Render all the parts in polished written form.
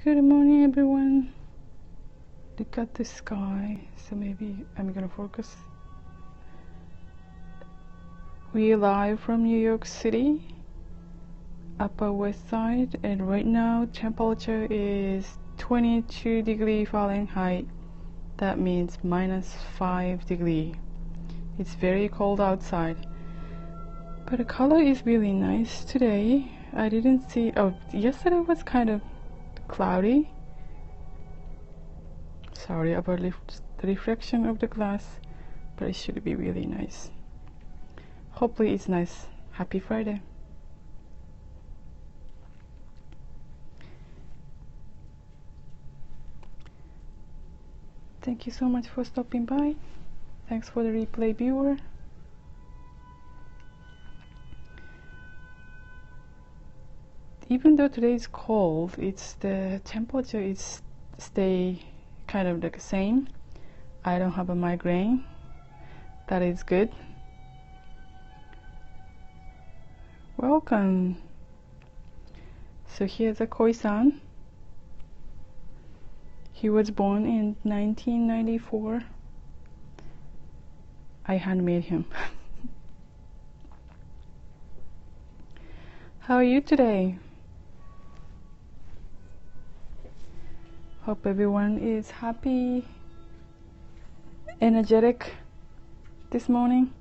Good morning, everyone. Look at the sky. So maybe I'm gonna focus. We're live from New York City, Upper West Side, and right now temperature is 22 degree Fahrenheit. That means -5 degree. It's very cold outside, but the color is really nice today. I didn't see. Oh, yesterday was kind of cloudy. Sorry about the reflection of the glass, but it should be really nice. Hopefully it's nice. Happy Friday. Thank you so much for stopping by. Thanks for the replay viewer. Even though today is cold, it's the temperature is stay kind of the same. I don't have a migraine. That is good. Welcome. So here's a Koi-san. He was born in 1994. I handmade him. How are you today? Hope everyone is happy, energetic this morning.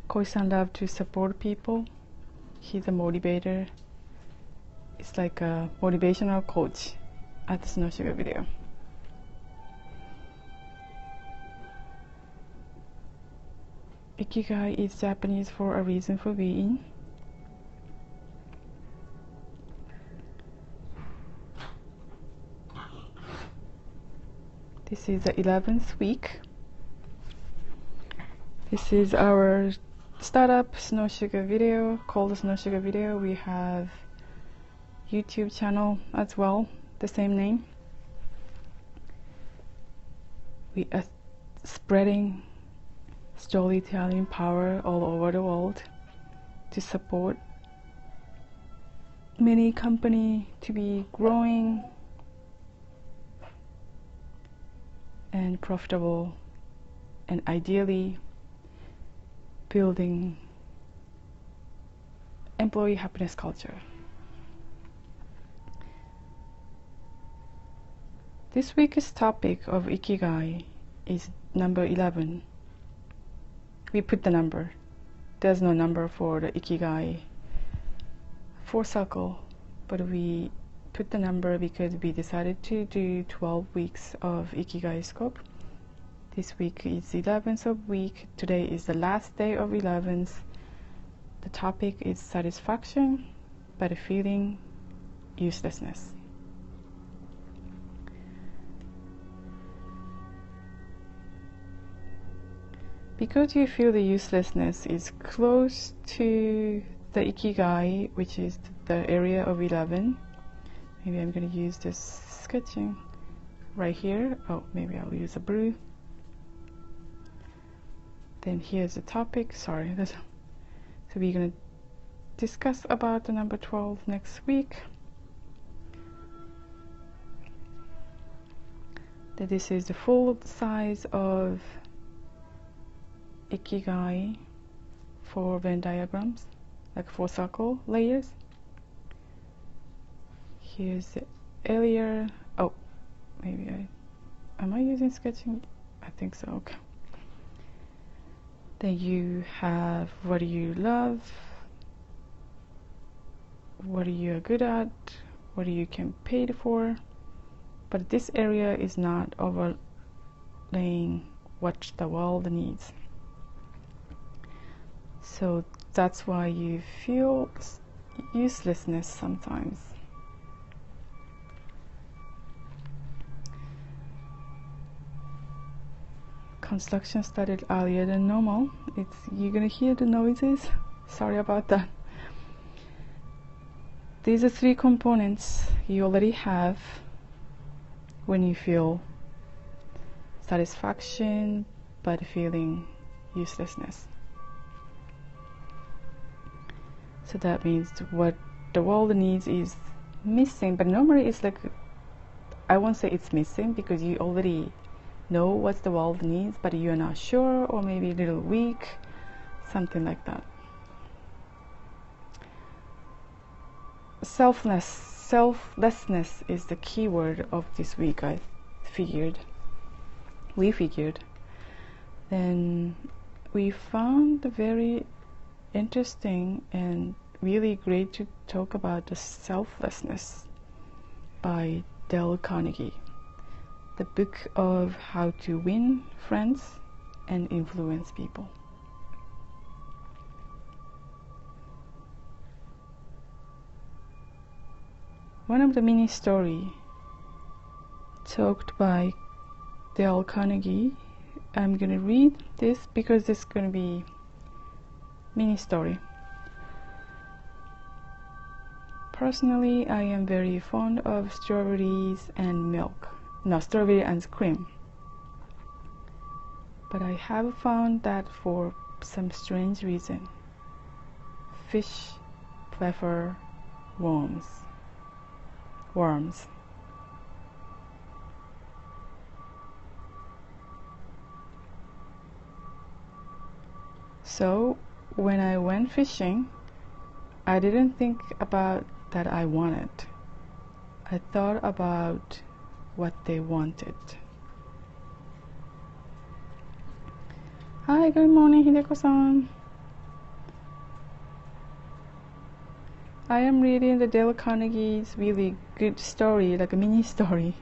Koi-san loves to support people. He's a motivator. It's like a motivational coach at the Snow Sugar video. Ikigai is Japanese for a reason for being. This is the 11th week. This is our startup Snow Sugar video called Snow Sugar video. We have YouTube channel as well, the same name. We are spreading storytelling power all over the world to support many companies to be growing and profitable, and ideally building employee happiness culture. This week's topic of Ikigai is number 11. We put the number. There's no number for the Ikigai 4 circle, but we put the number because we decided to do 12 weeks of Ikigai scope. This week is 11th of week. Today is the last day of 11th. The topic is satisfaction by the feeling uselessness. Because you feel the uselessness is close to the Ikigai, which is the area of 11. Maybe I'm going to use this sketching right here. Oh, maybe I'll use a blue. Then here's the topic. Sorry. So we're going to discuss about the number 12 next week. That this is the full size of Ikigai 4 Venn diagrams, like 4 circle layers. Here's the area. Oh, maybe am I using sketching? I think so. Okay. Then you have what do you love, what are you good at, what are you can pay for. But this area is not overlaying what the world needs. So that's why you feel uselessness sometimes. Construction started earlier than normal. You're gonna hear the noises. Sorry about that. These are 3 components you already have when you feel satisfaction but feeling uselessness. So that means what the world needs is missing, but normally it's like, I won't say it's missing because you already know what the world needs, but you're not sure, or maybe a little weak, something like that. Selflessness is the key word of this week, we figured. Then we found very interesting and really great to talk about the selflessness by Dale Carnegie, the book of how to win friends and influence people. One of the mini story talked by Dale Carnegie, I'm going to read this because this is going to be mini story. Personally, I am very fond of strawberries and milk. No, strawberry and cream. But I have found that for some strange reason, fish prefer worms. So when I went fishing, I didn't think about that I wanted. I thought about what they wanted. Hi, good morning, Hideko-san. I am reading the Dale Carnegie's really good story, like a mini story.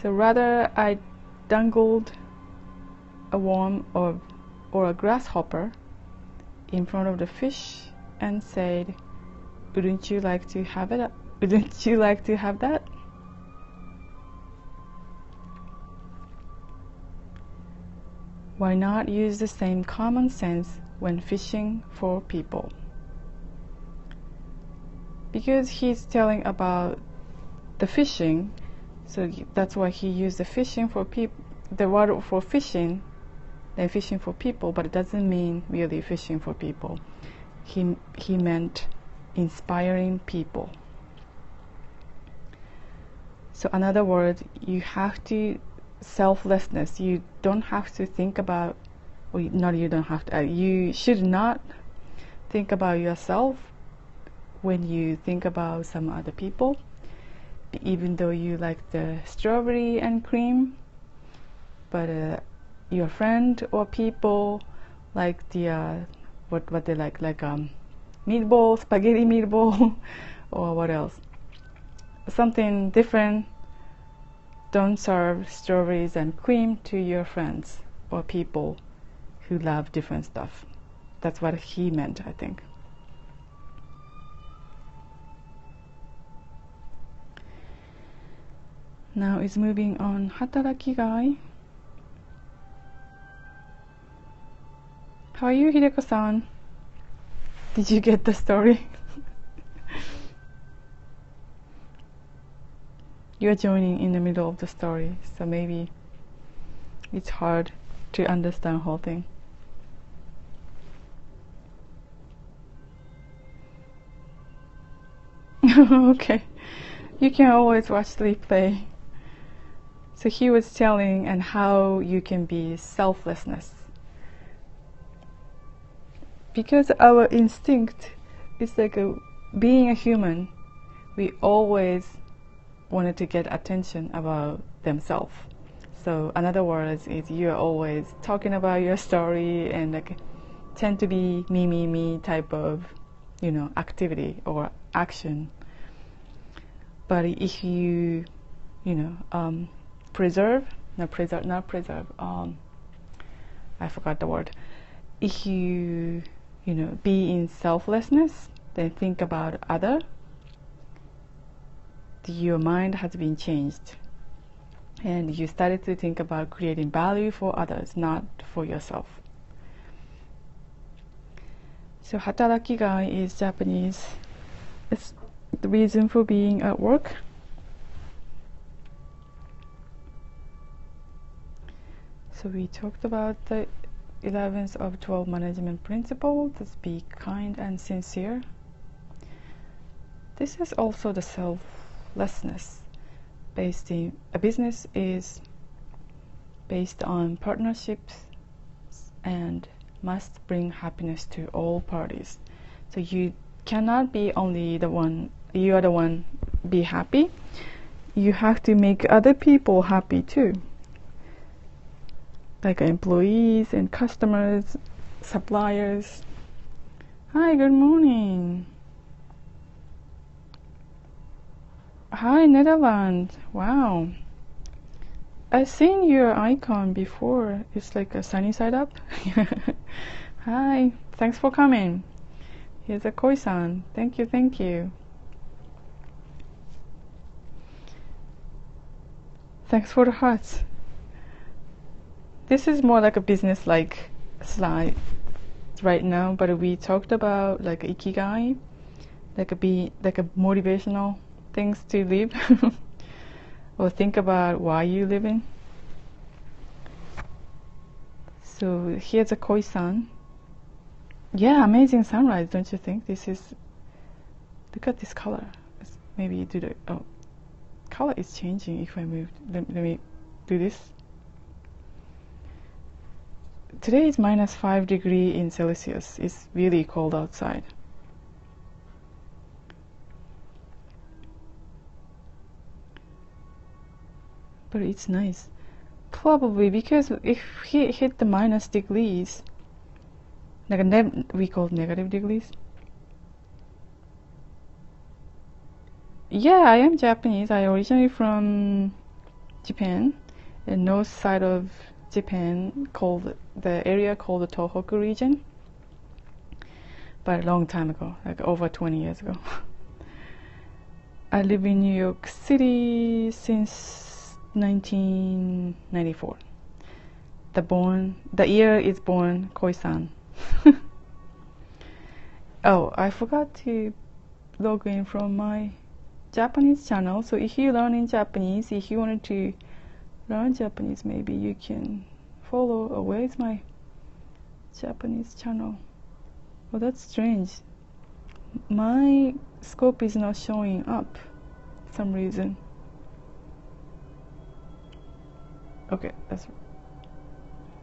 So rather I dangled a worm or a grasshopper in front of the fish and said, wouldn't you like to have it? Wouldn't you like to have that? Why not use the same common sense when fishing for people? Because he's telling about the fishing, so that's why he used the fishing for people, the word for fishing, then fishing for people, but it doesn't mean really fishing for people. He meant inspiring people. So in other words, you have to selflessness. You don't have to think about, or not you don't have to, you should not think about yourself when you think about some other people, even though you like the strawberry and cream, but your friend or people like the what they like meatball, spaghetti meatball, or what else, something different. Don't serve strawberries and cream to your friends or people who love different stuff. That's what he meant, I think. Now it's moving on. Hataraki guy. How are you, Hideko-san? Did you get the story? You're joining in the middle of the story, so maybe it's hard to understand the whole thing. Okay, you can always watch the replay. So he was telling and how you can be selflessness. Because our instinct is like being a human, we always wanted to get attention about themselves. So in other words, is you're always talking about your story and like tend to be me type of, activity or action. But if you, I forgot the word. If you, be in selflessness, then think about other, your mind has been changed. And you started to think about creating value for others, not for yourself. So hataraki ga is Japanese. It's the reason for being at work. So we talked about the 11th of 12 management principles. Let's be kind and sincere This is also the selflessness. A business is based on partnerships and must bring happiness to all parties. So you cannot be only the one, you are the one be happy. You have to make other people happy too. Like employees and customers, suppliers. Hi, good morning. Hi, Netherlands. Wow. I've seen your icon before. It's like a sunny side up. Hi, thanks for coming. Here's a koi-san. Thank you, thank you. Thanks for the hearts. This is more like a business-like slide right now, but we talked about like ikigai, like a motivational things to live, or think about why you're living. So here's a koi-san. Yeah, amazing sunrise, don't you think? This is, look at this color. Maybe do the, oh, color is changing if I move. Let me do this. Today is -5 degrees in Celsius. It's really cold outside. But it's nice. Probably because if he hit the -degrees, like we call negative degrees. Yeah, I am Japanese. I originally from Japan, the north side of Japan, called the area called the Tohoku region. But a long time ago, like over 20 years ago. I live in New York City since 1994. The year is born Koi-san. Oh, I forgot to log in from my Japanese channel. So if you learn in Japanese, if you wanted to learn Japanese, maybe you can follow. Oh, where is my Japanese channel? Oh, that's strange. My scope is not showing up for some reason. Okay,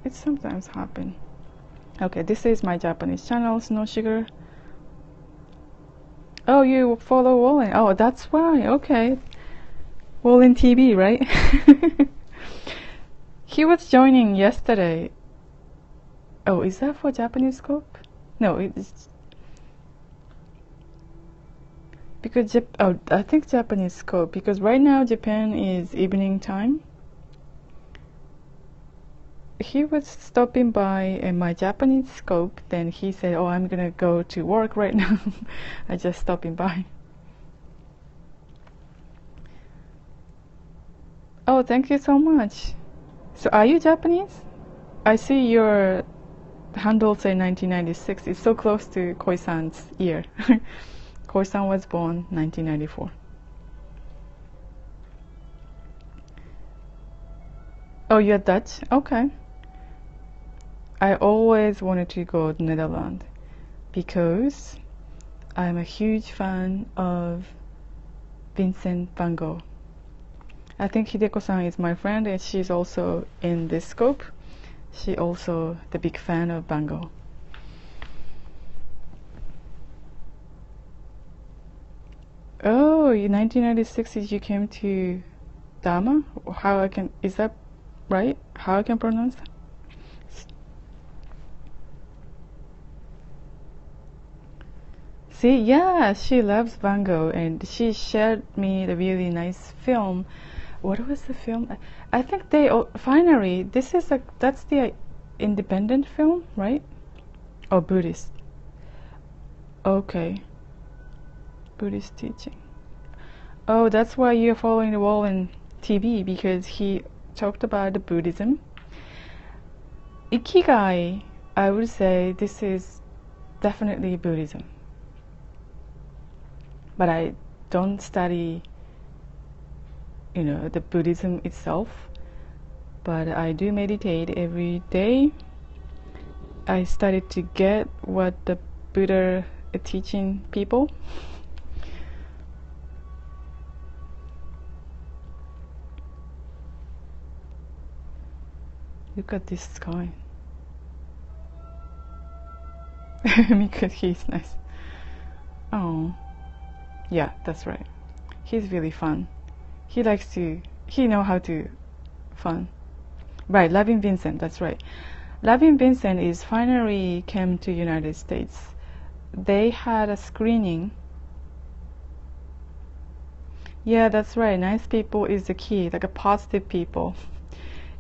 it sometimes happen. Okay, this is my Japanese channel, Snow Sugar. Oh, you follow Wolin. Oh, that's why. Okay, Wolin TV, right? He was joining yesterday. Oh, is that for Japanese scope? No, it's because I think Japanese scope, because right now Japan is evening time. He was stopping by in my Japanese scope, then he said, oh, I'm gonna go to work right now. I just stopping by. Oh, thank you so much. So are you Japanese? I see your handle say 1996. It's so close to Koi-san's year. Koi-san was born 1994. Oh, you're Dutch? Okay. I always wanted to go to Netherlands because I'm a huge fan of Vincent van Gogh. I think Hideko-san is my friend and she's also in this scope. She also the big fan of Van Gogh. Oh, in 1996 you came to Dharma? Is that right? How I can pronounce that? See, yeah, she loves Van Gogh and she shared me the really nice film. What was the film? I think they finally, that's the independent film, right? Or Buddhist. Okay. Buddhist teaching. Oh, that's why you're following the wall in TV, because he talked about the Buddhism. Ikigai, I would say this is definitely Buddhism. But I don't study, the Buddhism itself. But I do meditate every day. I started to get what the Buddha is teaching people. Look at this sky. Because he's nice. Oh, yeah, that's right. He's really fun. He know how to fun. Right, Lavin Vincent, that's right. Lavin Vincent is finally came to United States. They had a screening. Yeah, that's right. Nice people is the key, like a positive people.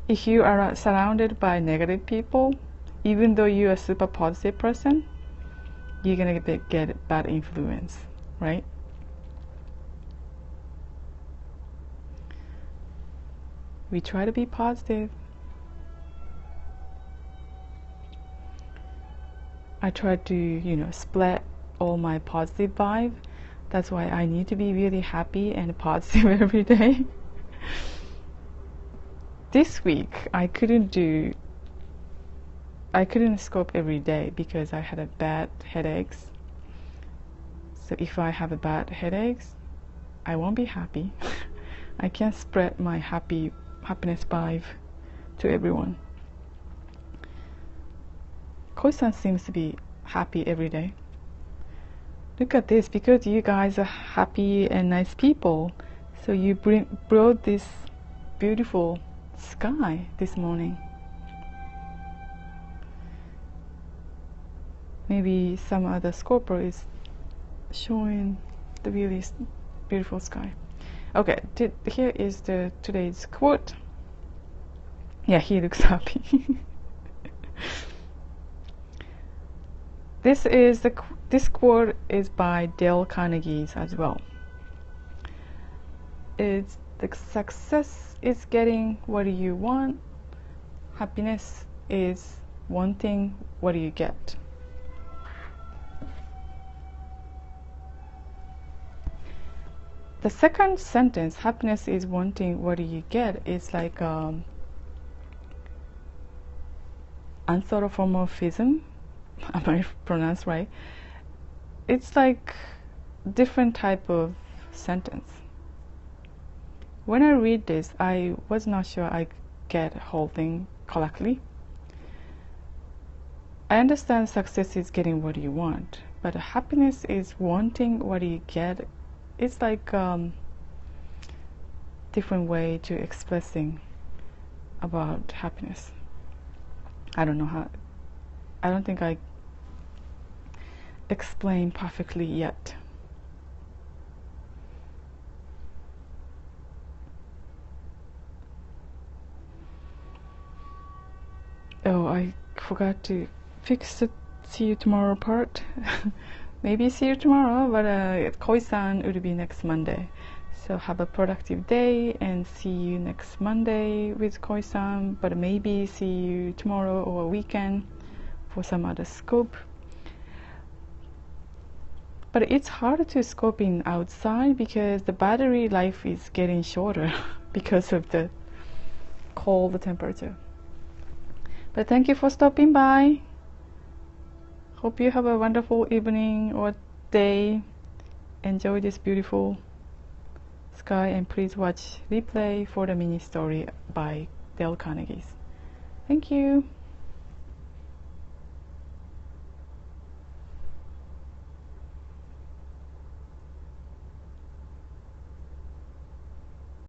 If you are surrounded by negative people, even though you're a super positive person, you're gonna get bad influence, right? We try to be positive. I try to, split all my positive vibe. That's why I need to be really happy and positive every day. This week I couldn't scope every day because I had a bad headaches. So if I have a bad headaches, I won't be happy. I can't spread my happiness vibe to everyone. Koi-san seems to be happy every day. Look at this, because you guys are happy and nice people, so you brought this beautiful sky this morning. Maybe some other scorper is showing the really beautiful sky. Okay, here is today's quote. Yeah, he looks happy. This quote is by Dale Carnegie as well. It's the success is getting what you want. Happiness is wanting what you get. The second sentence, happiness is wanting what you get, is like anthropomorphism. Am I pronounced right? It's like different type of sentence. When I read this, I was not sure I get the whole thing correctly. I understand success is getting what you want, but happiness is wanting what you get. It's like different way to expressing about happiness. I don't know how. I don't think I explain perfectly yet. Oh, I forgot to fix the see you tomorrow part. Maybe see you tomorrow, but Koi-san will be next Monday. So have a productive day and see you next Monday with Koi-san, but maybe see you tomorrow or weekend for some other scope. But it's hard to scope in outside because the battery life is getting shorter because of the cold temperature. But thank you for stopping by. Hope you have a wonderful evening or day. Enjoy this beautiful sky, and please watch replay for the mini story by Dale Carnegie. Thank you.